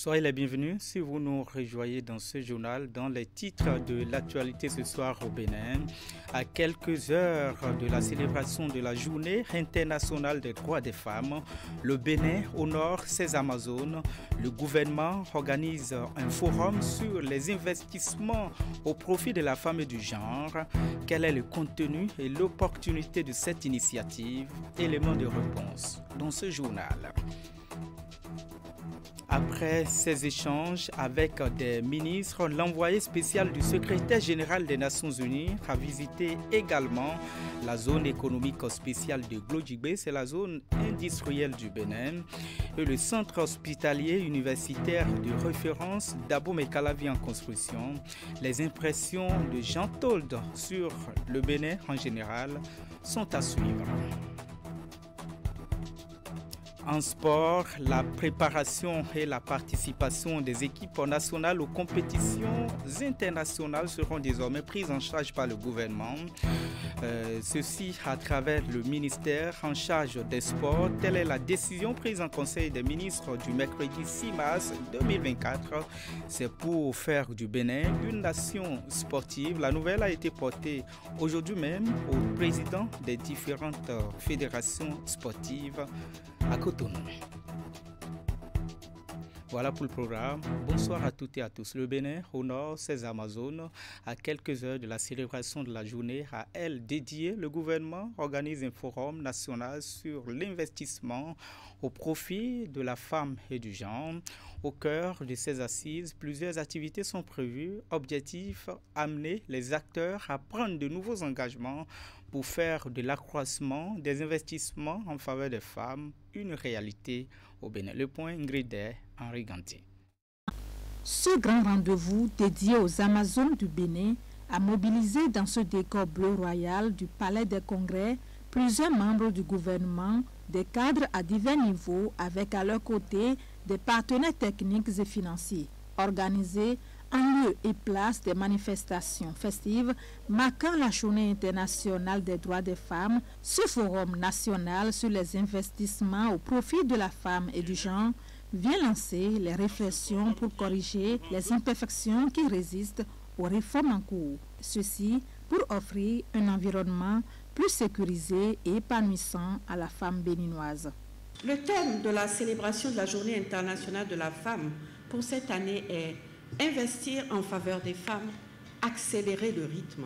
Soyez les bienvenus si vous nous rejoignez dans ce journal, dans les titres de l'actualité ce soir au Bénin. À quelques heures de la célébration de la Journée internationale des droits des femmes, le Bénin honore ses Amazones. Le gouvernement organise un forum sur les investissements au profit de la femme et du genre. Quel est le contenu et l'opportunité de cette initiative? Éléments de réponse dans ce journal. Après ces échanges avec des ministres, l'envoyé spécial du secrétaire général des Nations Unies a visité également la zone économique spéciale de Glodjibé, c'est la zone industrielle du Bénin, et le centre hospitalier universitaire de référence d'Abomey-Calavi en construction. Les impressions de Jean Tolde sur le Bénin en général sont à suivre. En sport, la préparation et la participation des équipes nationales aux compétitions internationales seront désormais prises en charge par le gouvernement. Ceci à travers le ministère en charge des sports. Telle est la décision prise en Conseil des ministres du mercredi 6 mars 2024. C'est pour faire du Bénin une nation sportive. La nouvelle a été portée aujourd'hui même au président des différentes fédérations sportives à Cotonou. Voilà pour le programme. Bonsoir à toutes et à tous. Le Bénin honore ses Amazones. À quelques heures de la célébration de la journée à elle dédiée, le gouvernement organise un forum national sur l'investissement au profit de la femme et du genre. Au cœur de ces assises, plusieurs activités sont prévues. Objectif, amener les acteurs à prendre de nouveaux engagements pour faire de l'accroissement des investissements en faveur des femmes une réalité au Bénin. Le point, Ingrid Henri Ganté. Ce grand rendez-vous dédié aux Amazones du Bénin a mobilisé dans ce décor bleu royal du Palais des Congrès plusieurs membres du gouvernement, des cadres à divers niveaux avec à leur côté des partenaires techniques et financiers. Organisés en lieu et place des manifestations festives marquant la Journée internationale des droits des femmes, ce forum national sur les investissements au profit de la femme et du genre vient lancer les réflexions pour corriger les imperfections qui résistent aux réformes en cours. Ceci pour offrir un environnement plus sécurisé et épanouissant à la femme béninoise. Le thème de la célébration de la Journée internationale de la femme pour cette année est investir en faveur des femmes, accélérer le rythme.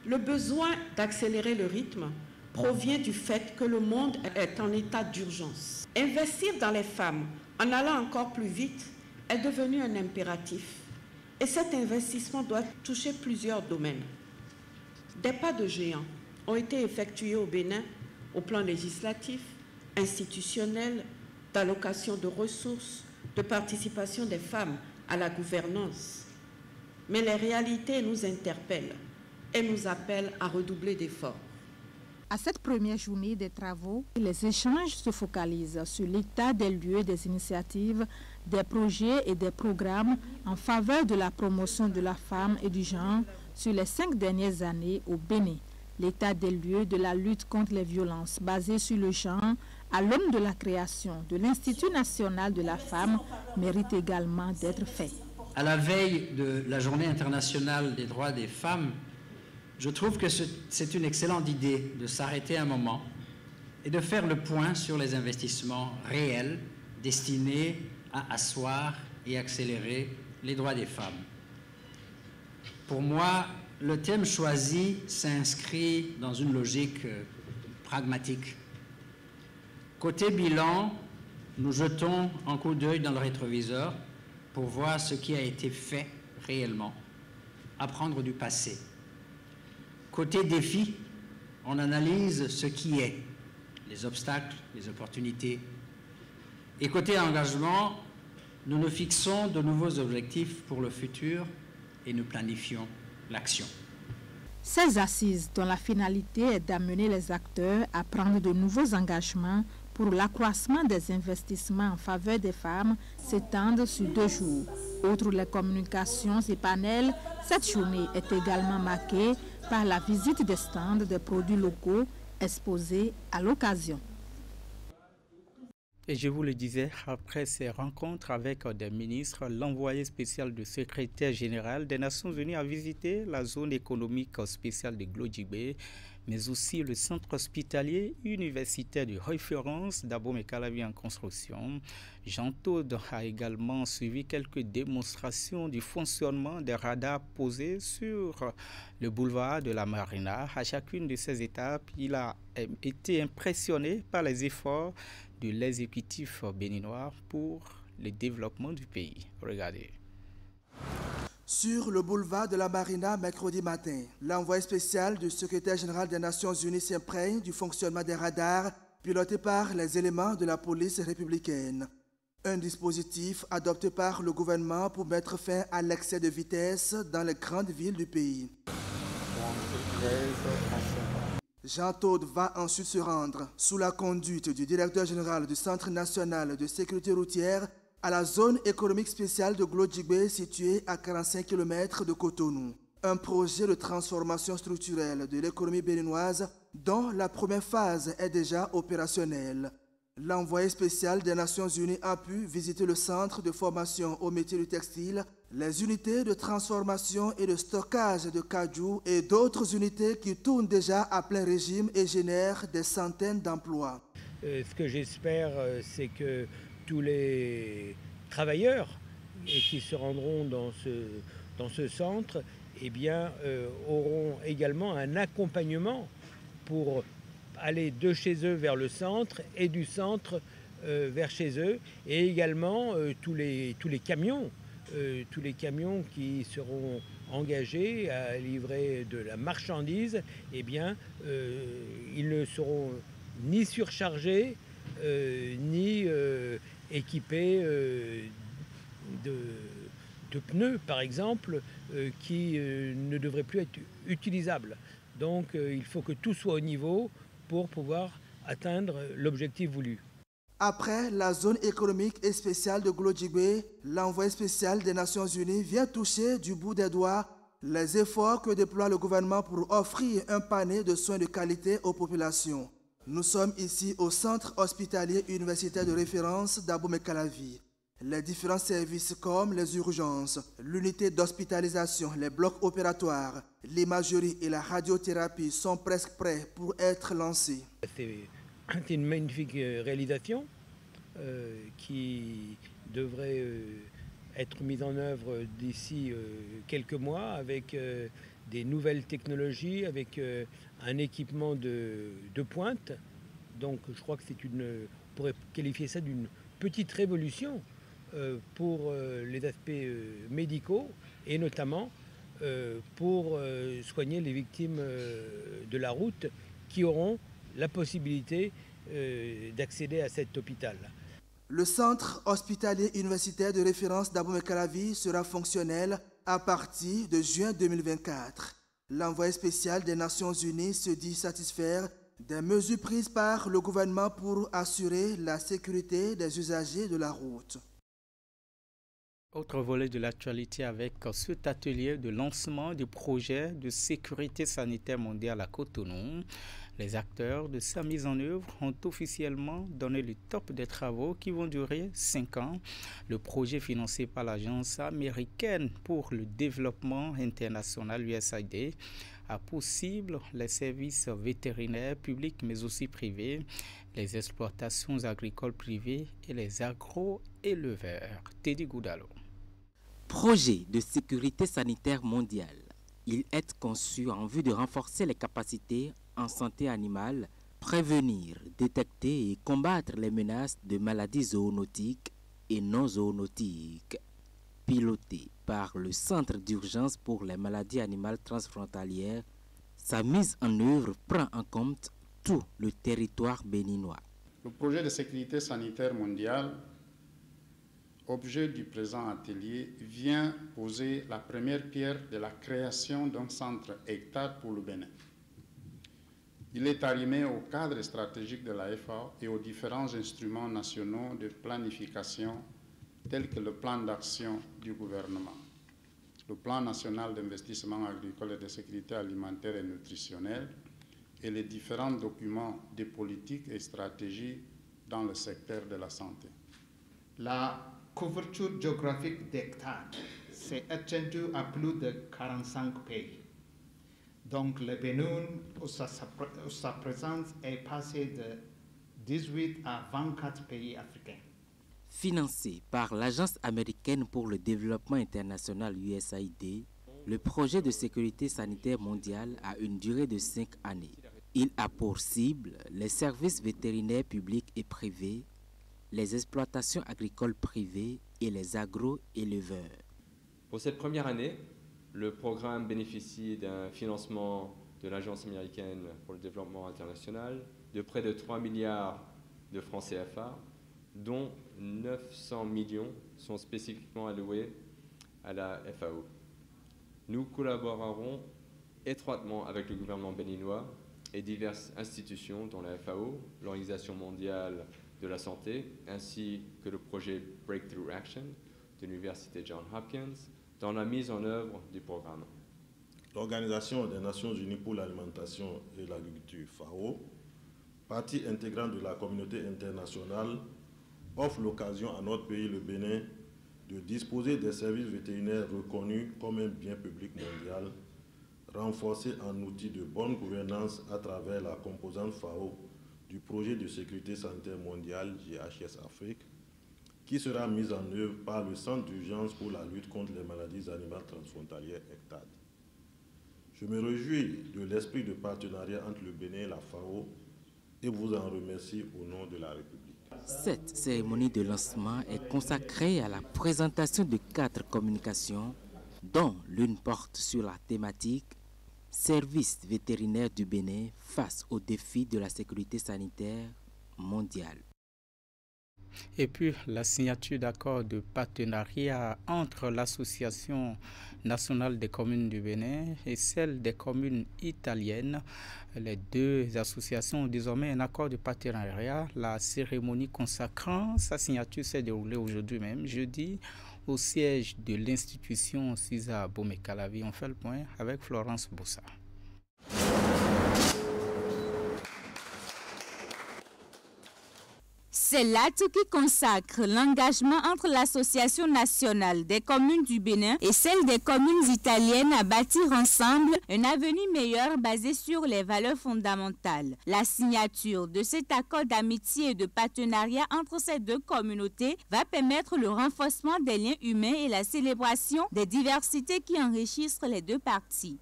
Le besoin d'accélérer le rythme provient du fait que le monde est en état d'urgence. Investir dans les femmes en allant encore plus vite est devenu un impératif. Et cet investissement doit toucher plusieurs domaines. Des pas de géant ont été effectués au Bénin au plan législatif, institutionnel, d'allocation de ressources, de participation des femmes à la gouvernance. Mais les réalités nous interpellent et nous appellent à redoubler d'efforts. À cette première journée des travaux, les échanges se focalisent sur l'état des lieux des initiatives, des projets et des programmes en faveur de la promotion de la femme et du genre sur les 5 dernières années au Bénin. L'état des lieux de la lutte contre les violences basées sur le genre à l'aune de la création de l'Institut national de la femme mérite également d'être fait. À la veille de la Journée internationale des droits des femmes, je trouve que c'est une excellente idée de s'arrêter un moment et de faire le point sur les investissements réels destinés à asseoir et accélérer les droits des femmes. Pour moi, le thème choisi s'inscrit dans une logique pragmatique. Côté bilan, nous jetons un coup d'œil dans le rétroviseur pour voir ce qui a été fait réellement, apprendre du passé. Côté défi, on analyse ce qui est, les obstacles, les opportunités. Et côté engagement, nous nous fixons de nouveaux objectifs pour le futur et nous planifions l'action. Ces assises dont la finalité est d'amener les acteurs à prendre de nouveaux engagements pour l'accroissement des investissements en faveur des femmes s'étendent sur 2 jours. Outre les communications et panels, cette journée est également marquée par la visite des stands des produits locaux exposés à l'occasion. Et je vous le disais, après ces rencontres avec des ministres, l'envoyé spécial du secrétaire général des Nations Unies a visité la zone économique spéciale de Glodjibé, mais aussi le centre hospitalier universitaire de référence d'Abomey-Calavi en construction. Jean Todt a également suivi quelques démonstrations du fonctionnement des radars posés sur le boulevard de la Marina. À chacune de ces étapes, il a été impressionné par les efforts de l'exécutif béninois pour le développement du pays. Regardez. Sur le boulevard de la Marina, mercredi matin, l'envoyé spécial du secrétaire général des Nations Unies s'imprègne du fonctionnement des radars pilotés par les éléments de la police républicaine. Un dispositif adopté par le gouvernement pour mettre fin à l'excès de vitesse dans les grandes villes du pays. Jean Todt va ensuite se rendre, sous la conduite du directeur général du Centre national de sécurité routière, à la zone économique spéciale de Glodjibé située à 45 km de Cotonou. Un projet de transformation structurelle de l'économie béninoise dont la première phase est déjà opérationnelle. L'envoyé spécial des Nations Unies a pu visiter le centre de formation au métier du textile, les unités de transformation et de stockage de cajou et d'autres unités qui tournent déjà à plein régime et génèrent des centaines d'emplois. Ce que j'espère, c'est que tous les travailleurs qui se rendront dans ce centre auront également un accompagnement pour aller de chez eux vers le centre et du centre vers chez eux, et également tous les camions qui seront engagés à livrer de la marchandise, ils ne seront ni surchargés ni équipés de pneus, par exemple, qui ne devraient plus être utilisables. Donc il faut que tout soit au niveau pour pouvoir atteindre l'objectif voulu. Après la zone économique et spéciale de Glodjibé, l'envoyé spécial des Nations Unies vient toucher du bout des doigts les efforts que déploie le gouvernement pour offrir un panier de soins de qualité aux populations. Nous sommes ici au centre hospitalier universitaire de référence d'Abomey-Calavi. Les différents services comme les urgences, l'unité d'hospitalisation, les blocs opératoires, l'imagerie et la radiothérapie sont presque prêts pour être lancés. C'est une magnifique réalisation qui devrait être mise en œuvre d'ici quelques mois avec des nouvelles technologies, avec un équipement de pointe. Donc je crois que on pourrait qualifier ça d'une petite révolution pour les aspects médicaux et notamment pour soigner les victimes de la route qui auront la possibilité d'accéder à cet hôpital. Le centre hospitalier universitaire de référence d'Abomey-Calavi sera fonctionnel à partir de juin 2024. L'envoyé spécial des Nations Unies se dit satisfaire des mesures prises par le gouvernement pour assurer la sécurité des usagers de la route. Autre volet de l'actualité avec cet atelier de lancement du projet de sécurité sanitaire mondiale à Cotonou. Les acteurs de sa mise en œuvre ont officiellement donné le top des travaux qui vont durer 5 ans. Le projet financé par l'Agence américaine pour le développement international USAID a possible les services vétérinaires publics mais aussi privés, les exploitations agricoles privées et les agro-éleveurs. Teddy Goudalo. Projet de sécurité sanitaire mondiale. Il est conçu en vue de renforcer les capacités en santé animale, prévenir, détecter et combattre les menaces de maladies zoonotiques et non zoonotiques. Piloté par le Centre d'urgence pour les maladies animales transfrontalières, sa mise en œuvre prend en compte tout le territoire béninois. Le projet de sécurité sanitaire mondiale, objet du présent atelier, vient poser la première pierre de la création d'un centre hectare pour le Bénin. Il est arrimé au cadre stratégique de la FAO et aux différents instruments nationaux de planification tels que le plan d'action du gouvernement, le plan national d'investissement agricole et de sécurité alimentaire et nutritionnelle et les différents documents de politique et stratégie dans le secteur de la santé. La couverture géographique d'hectares s'est étendue à plus de 45 pays. Donc le Bénin, où sa présence est passée de 18 à 24 pays africains. Financé par l'Agence américaine pour le développement international USAID, le projet de sécurité sanitaire mondiale a une durée de 5 années. Il a pour cible les services vétérinaires publics et privés, les exploitations agricoles privées et les agro-éleveurs. Pour cette première année, le programme bénéficie d'un financement de l'Agence américaine pour le développement international de près de 3 milliards de francs CFA, dont 900 millions sont spécifiquement alloués à la FAO. Nous collaborerons étroitement avec le gouvernement béninois et diverses institutions dont la FAO, l'Organisation mondiale de la santé, ainsi que le projet Breakthrough Action de l'Université Johns Hopkins, dans la mise en œuvre du programme. L'Organisation des Nations Unies pour l'alimentation et l'agriculture, FAO, partie intégrante de la communauté internationale, offre l'occasion à notre pays, le Bénin, de disposer des services vétérinaires reconnus comme un bien public mondial, renforcés en outil de bonne gouvernance à travers la composante FAO du projet de sécurité sanitaire mondiale GHS Afrique, qui sera mise en œuvre par le Centre d'urgence pour la lutte contre les maladies animales transfrontalières ECTAD. Je me réjouis de l'esprit de partenariat entre le Bénin et la FAO et vous en remercie au nom de la République. Cette cérémonie de lancement est consacrée à la présentation de 4 communications, dont l'une porte sur la thématique « Services vétérinaires du Bénin face aux défis de la sécurité sanitaire mondiale ». Et puis la signature d'accords de partenariat entre l'Association nationale des communes du Bénin et celle des communes italiennes. Les deux associations ont désormais un accord de partenariat. La cérémonie consacrant sa signature s'est déroulée aujourd'hui même, jeudi, au siège de l'institution Cisa Bomekalavi. On fait le point avec Florence Boussa. C'est l'acte qui consacre l'engagement entre l'Association nationale des communes du Bénin et celle des communes italiennes à bâtir ensemble un avenir meilleur basé sur les valeurs fondamentales. La signature de cet accord d'amitié et de partenariat entre ces deux communautés va permettre le renforcement des liens humains et la célébration des diversités qui enrichissent les deux parties.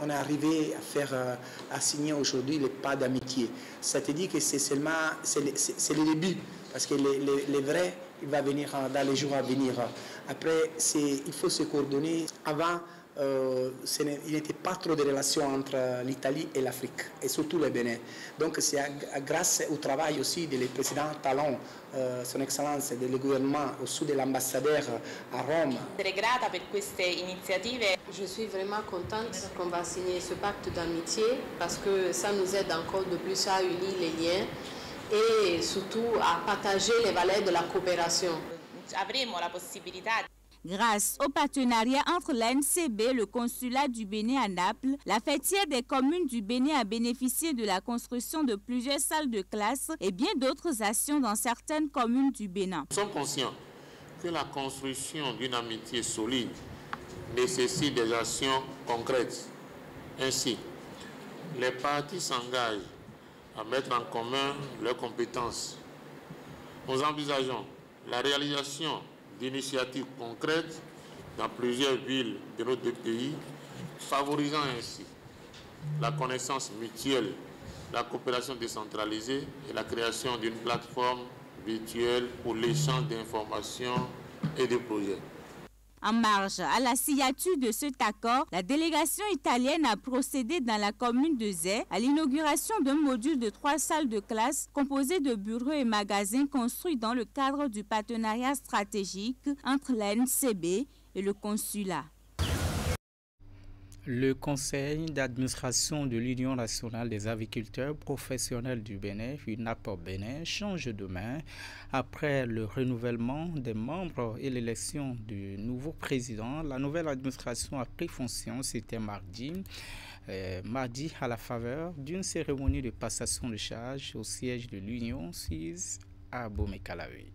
On est arrivé à signer aujourd'hui le pas d'amitié. C'est-à-dire que c'est le début, parce que les vrais, il va venir dans les jours à venir. Après, il faut se coordonner. Avant, il n'était pas trop de relations entre l'Italie et l'Afrique, et surtout le Bénin. Donc c'est grâce au travail aussi du président Talon, son Excellence du gouvernement, au-dessous de l'ambassadeur à Rome. Je suis vraiment contente qu'on va signer ce pacte d'amitié parce que ça nous aide encore de plus à unir les liens et surtout à partager les valeurs de la coopération. Grâce au partenariat entre l'ANCB, le consulat du Bénin à Naples, la fêtière des communes du Bénin a bénéficié de la construction de plusieurs salles de classe et bien d'autres actions dans certaines communes du Bénin. Nous sommes conscients que la construction d'une amitié solide nécessite des actions concrètes. Ainsi, les parties s'engagent à mettre en commun leurs compétences. Nous envisageons la réalisation d'initiatives concrètes dans plusieurs villes de nos deux pays, favorisant ainsi la connaissance mutuelle, la coopération décentralisée et la création d'une plateforme virtuelle pour l'échange d'informations et de projets. En marge à la signature de cet accord, la délégation italienne a procédé dans la commune de Zé à l'inauguration d'un module de 3 salles de classe composées de bureaux et magasins construits dans le cadre du partenariat stratégique entre la NCB et le consulat. Le conseil d'administration de l'Union nationale des agriculteurs professionnels du Bénin, UNAP Bénin, change de main après le renouvellement des membres et l'élection du nouveau président. La nouvelle administration a pris fonction, c'était mardi à la faveur d'une cérémonie de passation de charge au siège de l'Union 6 à Bomekalawi.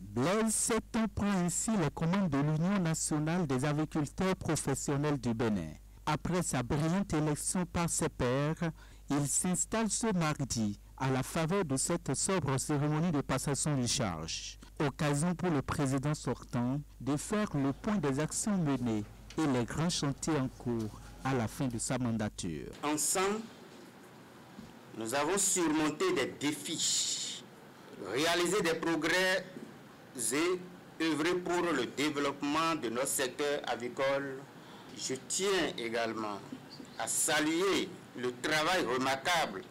Blaise Seton prend ainsi les commandes de l'Union nationale des agriculteurs professionnels du Bénin. Après sa brillante élection par ses pairs, il s'installe ce mardi à la faveur de cette sobre cérémonie de passation de charge. Occasion pour le président sortant de faire le point des actions menées et les grands chantiers en cours à la fin de sa mandature. Ensemble, nous avons surmonté des défis, réalisé des progrès et œuvré pour le développement de notre secteur avicole. Je tiens également à saluer le travail remarquable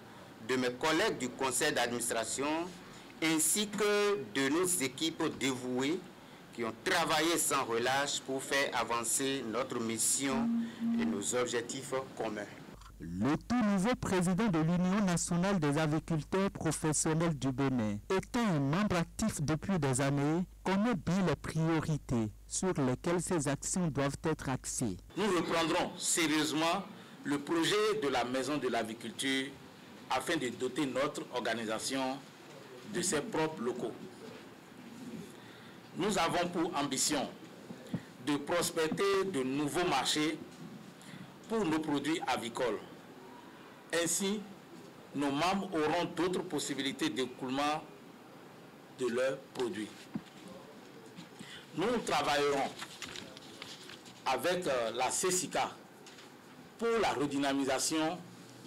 de mes collègues du conseil d'administration ainsi que de nos équipes dévouées qui ont travaillé sans relâche pour faire avancer notre mission et nos objectifs communs. Le tout nouveau président de l'Union nationale des agriculteurs professionnels du Bénin, étant un membre actif depuis des années, connaît bien les priorités sur lesquelles ces actions doivent être axées. Nous reprendrons sérieusement le projet de la Maison de l'Aviculture afin de doter notre organisation de ses propres locaux. Nous avons pour ambition de prospecter de nouveaux marchés pour nos produits avicoles. Ainsi, nos membres auront d'autres possibilités d'écoulement de leurs produits. Nous travaillerons avec la CECICA pour la redynamisation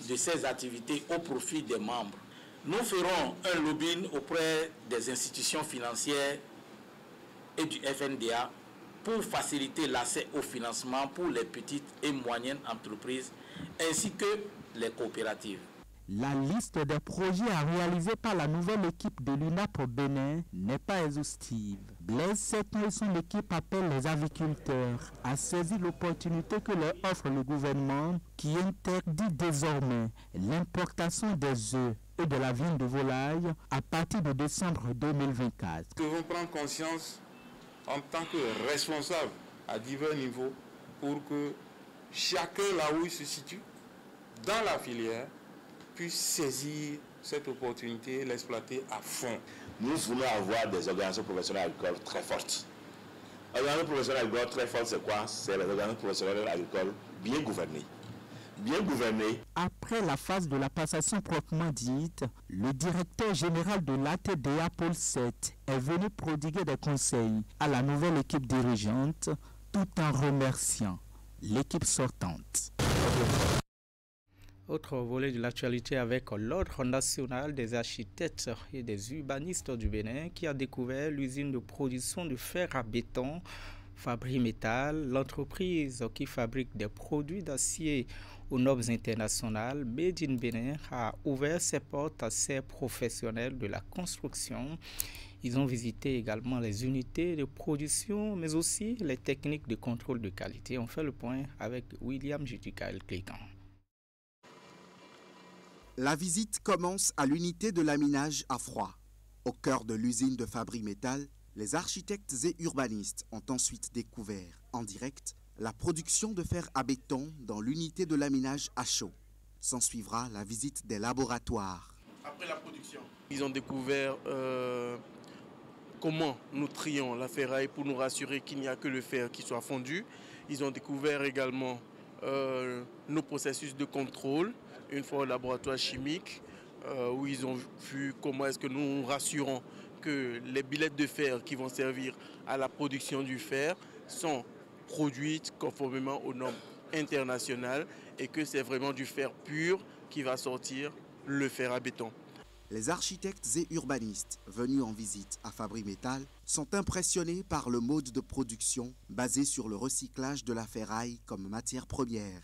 de ces activités au profit des membres. Nous ferons un lobbying auprès des institutions financières et du FNDA pour faciliter l'accès au financement pour les petites et moyennes entreprises ainsi que les coopératives. La liste des projets à réaliser par la nouvelle équipe de l'UNAP au Bénin n'est pas exhaustive. Blaise Seton et son équipe appellent les agriculteurs à saisir l'opportunité que leur offre le gouvernement qui interdit désormais l'importation des œufs et de la viande de volaille à partir de décembre 2024. Nous devons prendre conscience en tant que responsable à divers niveaux pour que chacun là où il se situe dans la filière puisse saisir cette opportunité et l'exploiter à fond. Nous voulons avoir des organisations professionnelles agricoles très fortes. Les organisations professionnelles agricoles très fortes, c'est quoi? C'est les organisations professionnelles agricoles bien gouvernées. Bien gouvernées. Après la phase de la passation proprement dite, le directeur général de l'ATDA, Paul Seth, est venu prodiguer des conseils à la nouvelle équipe dirigeante tout en remerciant l'équipe sortante. Autre volet de l'actualité avec l'Ordre national des architectes et des urbanistes du Bénin qui a découvert l'usine de production de fer à béton Fabri Metal. L'entreprise qui fabrique des produits d'acier aux normes internationales Made in Bénin a ouvert ses portes à ses professionnels de la construction. Ils ont visité également les unités de production mais aussi les techniques de contrôle de qualité. On fait le point avec William Judicael Clécan. La visite commence à l'unité de laminage à froid. Au cœur de l'usine de Fabri Metal, les architectes et urbanistes ont ensuite découvert en direct la production de fer à béton dans l'unité de laminage à chaud. S'en suivra la visite des laboratoires. Après la production, ils ont découvert comment nous trions la ferraille pour nous rassurer qu'il n'y a que le fer qui soit fondu. Ils ont découvert également nos processus de contrôle une fois au laboratoire chimique où ils ont vu comment est-ce que nous rassurons que les billettes de fer qui vont servir à la production du fer sont produites conformément aux normes internationales et que c'est vraiment du fer pur qui va sortir le fer à béton. Les architectes et urbanistes venus en visite à Fabri Metal sont impressionnés par le mode de production basé sur le recyclage de la ferraille comme matière première.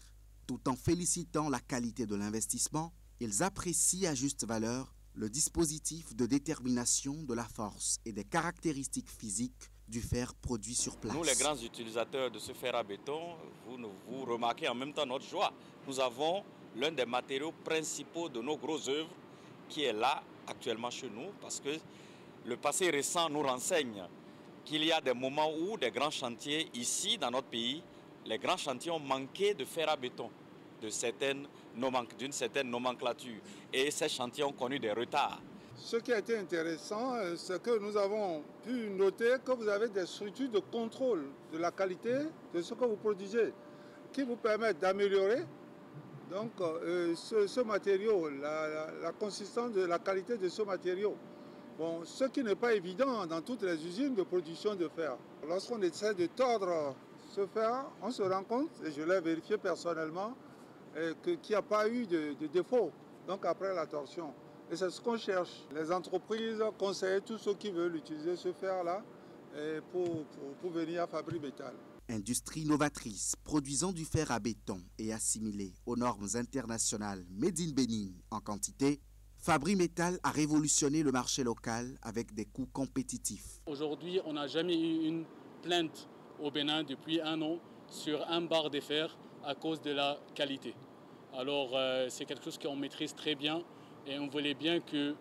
Tout en félicitant la qualité de l'investissement, ils apprécient à juste valeur le dispositif de détermination de la force et des caractéristiques physiques du fer produit sur place. Nous, les grands utilisateurs de ce fer à béton, vous remarquez en même temps notre joie. Nous avons l'un des matériaux principaux de nos grosses œuvres qui est là actuellement chez nous parce que le passé récent nous renseigne qu'il y a des moments où des grands chantiers, ici dans notre pays, les grands chantiers ont manqué de fer à béton, d'une certaine nomenclature. Et ces chantiers ont connu des retards. Ce qui a été intéressant, c'est que nous avons pu noter que vous avez des structures de contrôle de la qualité de ce que vous produisez, qui vous permettent d'améliorer donc, ce matériau, la consistance de la qualité de ce matériau. Bon, ce qui n'est pas évident dans toutes les usines de production de fer. Lorsqu'on essaie de tordre ce fer, on se rend compte, et je l'ai vérifié personnellement, qu'il n'y a pas eu de défaut donc après la torsion. Et c'est ce qu'on cherche. Les entreprises conseillent tous ceux qui veulent utiliser ce fer-là pour venir à Fabri Métal. Industrie novatrice, produisant du fer à béton et assimilé aux normes internationales Made in Bénin en quantité, Fabri Métal a révolutionné le marché local avec des coûts compétitifs. Aujourd'hui, on n'a jamais eu une plainte au Bénin depuis 1 an sur un bar de fer à cause de la qualité. Alors c'est quelque chose qu'on maîtrise très bien et on voulait bien que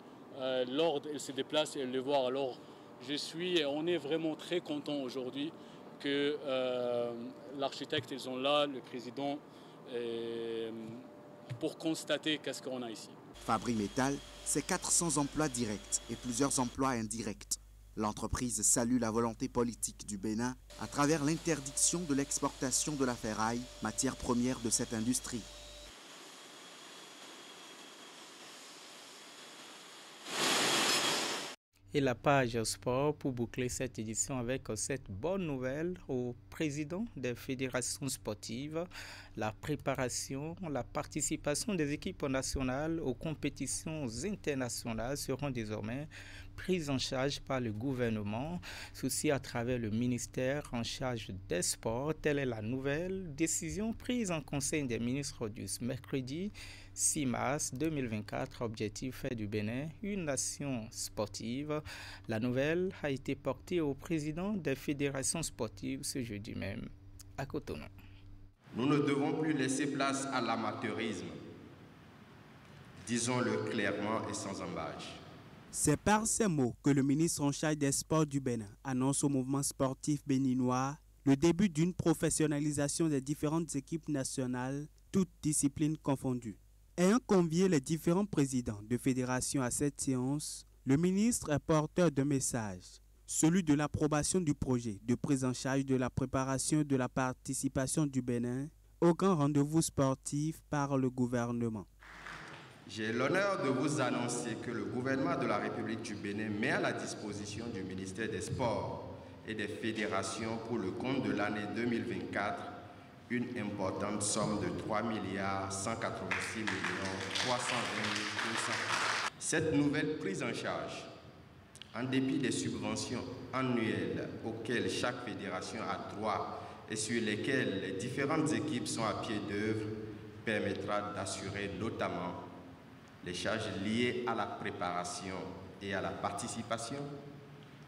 l'ordre se déplace et le voir. Alors on est vraiment très contents aujourd'hui que l'architecte ils sont là, le président, pour constater qu'est-ce qu'on a ici. Fabri Métal, c'est 400 emplois directs et plusieurs emplois indirects. L'entreprise salue la volonté politique du Bénin à travers l'interdiction de l'exportation de la ferraille, matière première de cette industrie. Et la page sport pour boucler cette édition avec cette bonne nouvelle au président des fédérations sportives. La préparation, la participation des équipes nationales aux compétitions internationales seront désormais prises en charge par le gouvernement, ceci à travers le ministère en charge des sports. Telle est la nouvelle décision prise en Conseil des ministres du mercredi 6 mars 2024. Objectif fait du Bénin une nation sportive. La nouvelle a été portée au président des fédérations sportives ce jeudi même à Cotonou. Nous ne devons plus laisser place à l'amateurisme. Disons-le clairement et sans embâche. C'est par ces mots que le ministre en charge des sports du Bénin annonce au mouvement sportif béninois le début d'une professionnalisation des différentes équipes nationales, toutes disciplines confondues. Ayant convié les différents présidents de fédérations à cette séance, le ministre est porteur d'un message, celui de l'approbation du projet de prise en charge de la préparation et de la participation du Bénin au grand rendez-vous sportif par le gouvernement. J'ai l'honneur de vous annoncer que le gouvernement de la République du Bénin met à la disposition du ministère des Sports et des fédérations pour le compte de l'année 2024 une importante somme de 3,186 320 200. Cette nouvelle prise en charge, en dépit des subventions annuelles auxquelles chaque fédération a droit et sur lesquelles les différentes équipes sont à pied d'œuvre, permettra d'assurer notamment les charges liées à la préparation et à la participation,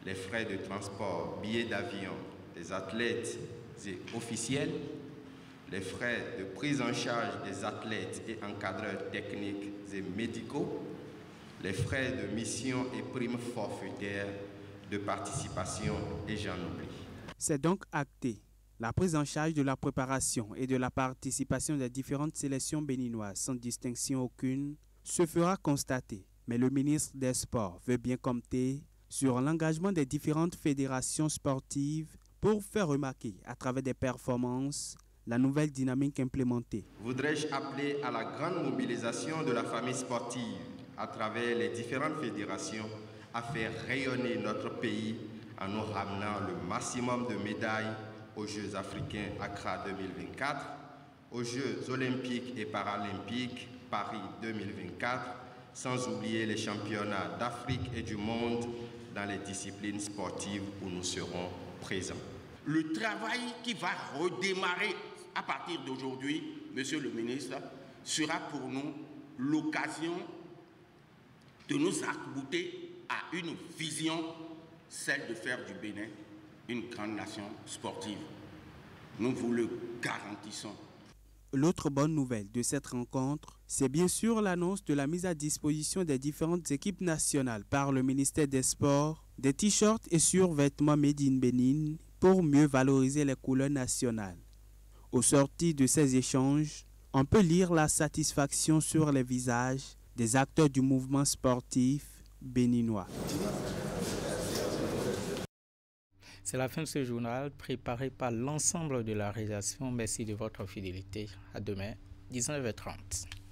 les frais de transport, billets d'avion des athlètes et officiels, les frais de prise en charge des athlètes et encadreurs techniques et médicaux, les frais de mission et primes forfaitaires de participation et j'en oublie. C'est donc acté. La prise en charge de la préparation et de la participation des différentes sélections béninoises sans distinction aucune se fera constater, mais le ministre des Sports veut bien compter sur l'engagement des différentes fédérations sportives pour faire remarquer à travers des performances la nouvelle dynamique implémentée. Voudrais-je appeler à la grande mobilisation de la famille sportive à travers les différentes fédérations à faire rayonner notre pays en nous ramenant le maximum de médailles aux Jeux africains Accra 2024, aux Jeux olympiques et paralympiques Paris 2024, sans oublier les championnats d'Afrique et du monde dans les disciplines sportives où nous serons présents. Le travail qui va redémarrer à partir d'aujourd'hui, Monsieur le ministre, sera pour nous l'occasion de nous accouter à une vision, celle de faire du Bénin une grande nation sportive. Nous vous le garantissons. l'autre bonne nouvelle de cette rencontre, c'est bien sûr l'annonce de la mise à disposition des différentes équipes nationales par le ministère des Sports des t-shirts et survêtements Made in Bénin pour mieux valoriser les couleurs nationales. Au sortir de ces échanges, on peut lire la satisfaction sur les visages des acteurs du mouvement sportif béninois. C'est la fin de ce journal préparé par l'ensemble de la rédaction. Merci de votre fidélité. À demain, 19h30.